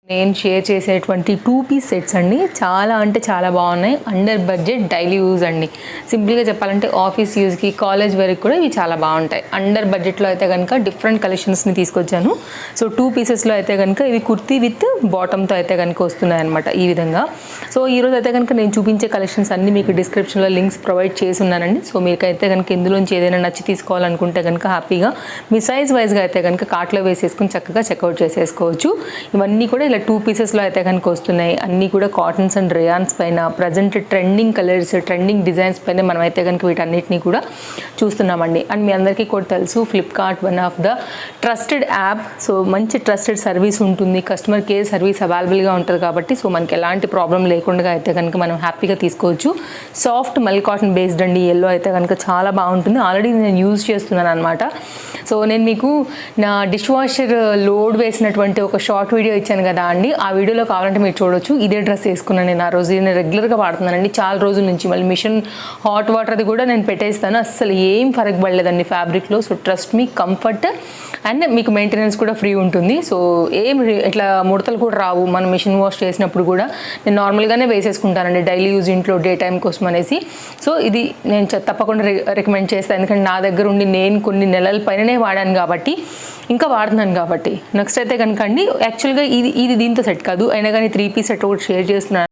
నేను షేర్ చేసేటువంటి 2 piece sets అండి. చాలా అంటే చాలా బాగున్నాయి. అండర్ బడ్జెట్ డైలీ యూజ్ అండి. సింపుల్గా చెప్పాలంటే ఆఫీస్ యూజ్కి, కాలేజ్ వరకు కూడా ఇవి చాలా బాగుంటాయి. అండర్ బడ్జెట్లో అయితే కనుక డిఫరెంట్ కలెక్షన్స్ని తీసుకొచ్చాను. సో 2 పీసెస్లో అయితే కనుక ఇవి కుర్తీ విత్ బాటమ్తో అయితే కనుక వస్తున్నాయి అనమాట ఈ విధంగా. సో ఈరోజు అయితే కనుక నేను చూపించే కలెక్షన్స్ అన్నీ మీకు డిస్క్రిప్షన్లో లింక్స్ ప్రొవైడ్ చేసి ఉన్నానండి. సో మీకైతే కనుక ఇందులోంచి ఏదైనా నచ్చి తీసుకోవాలనుకుంటే కనుక హ్యాపీగా మీ సైజ్ వైజ్గా అయితే కనుక కార్ట్లో వేసేసుకుని చక్కగా చెక్అవుట్ చేసేసుకోవచ్చు. ఇవన్నీ కూడా ఇలా 2 పీసెస్లో అయితే కనుక వస్తున్నాయి. అన్నీ కూడా కాటన్స్ అండ్ రేయాన్స్ పైన present trending colours, trending designs పైన మనం అయితే కనుక వీటన్నిటిని కూడా చూస్తున్నామండి. అండ్ మీ అందరికీ కూడా తెలుసు Flipkart one of the trusted app. So మంచి ట్రస్టెడ్ సర్వీస్ ఉంటుంది, కస్టమర్ కేర్ సర్వీస్ అవైలబుల్గా ఉంటుంది కాబట్టి సో మనకి ఎలాంటి ప్రాబ్లం లేకుండా అయితే కనుక మనం హ్యాపీగా తీసుకోవచ్చు. సాఫ్ట్ మల్ కాటన్ బేస్డ్ అండి. ఎల్లో అయితే కనుక చాలా బాగుంటుంది. ఆల్రెడీ నేను యూజ్ చేస్తున్నాను అనమాట. సో నేను మీకు నా డిష్ వాషర్ లోడ్ వేసినటువంటి ఒక షార్ట్ వీడియో ఇచ్చాను కదా అండి, ఆ వీడియోలో కావాలంటే మీరు చూడొచ్చు. ఇదే డ్రెస్ వేసుకున్నాను నేను ఆ రోజు. నేను రెగ్యులర్గా వాడుతున్నానండి చాలా రోజుల నుంచి. మళ్ళీ మిషన్ హాట్ వాటర్ అది కూడా నేను పెట్టేస్తాను. అస్సలు ఏం ఫరక్ పడలేదండి ఫ్యాబ్రిక్లో. So trust me, comfort and మీకు మెయింటెనెన్స్ కూడా ఫ్రీ ఉంటుంది. సో ఏం ఇట్లా ముడతలు కూడా రావు. మనం మిషన్ వాష్ చేసినప్పుడు కూడా నేను నార్మల్గానే వేసేసుకుంటానండి డైలీ యూజ్ ఇంట్లో డే టైం కోసం అనేసి. సో ఇది నేను తప్పకుండా రికమెండ్ చేస్తాను. ఎందుకంటే నా దగ్గర ఉండి నేను కొన్ని నెలల పైననే వాడాను కాబట్టి, ఇంకా వాడుతున్నాను కాబట్టి. నెక్స్ట్ అయితే కనుక అండి యాక్చువల్గా ఇది దీంతో సెట్ కాదు, అయినా కానీ 3 పీస్ సెట్ ఒకటి షేర్ చేస్తున్నాను.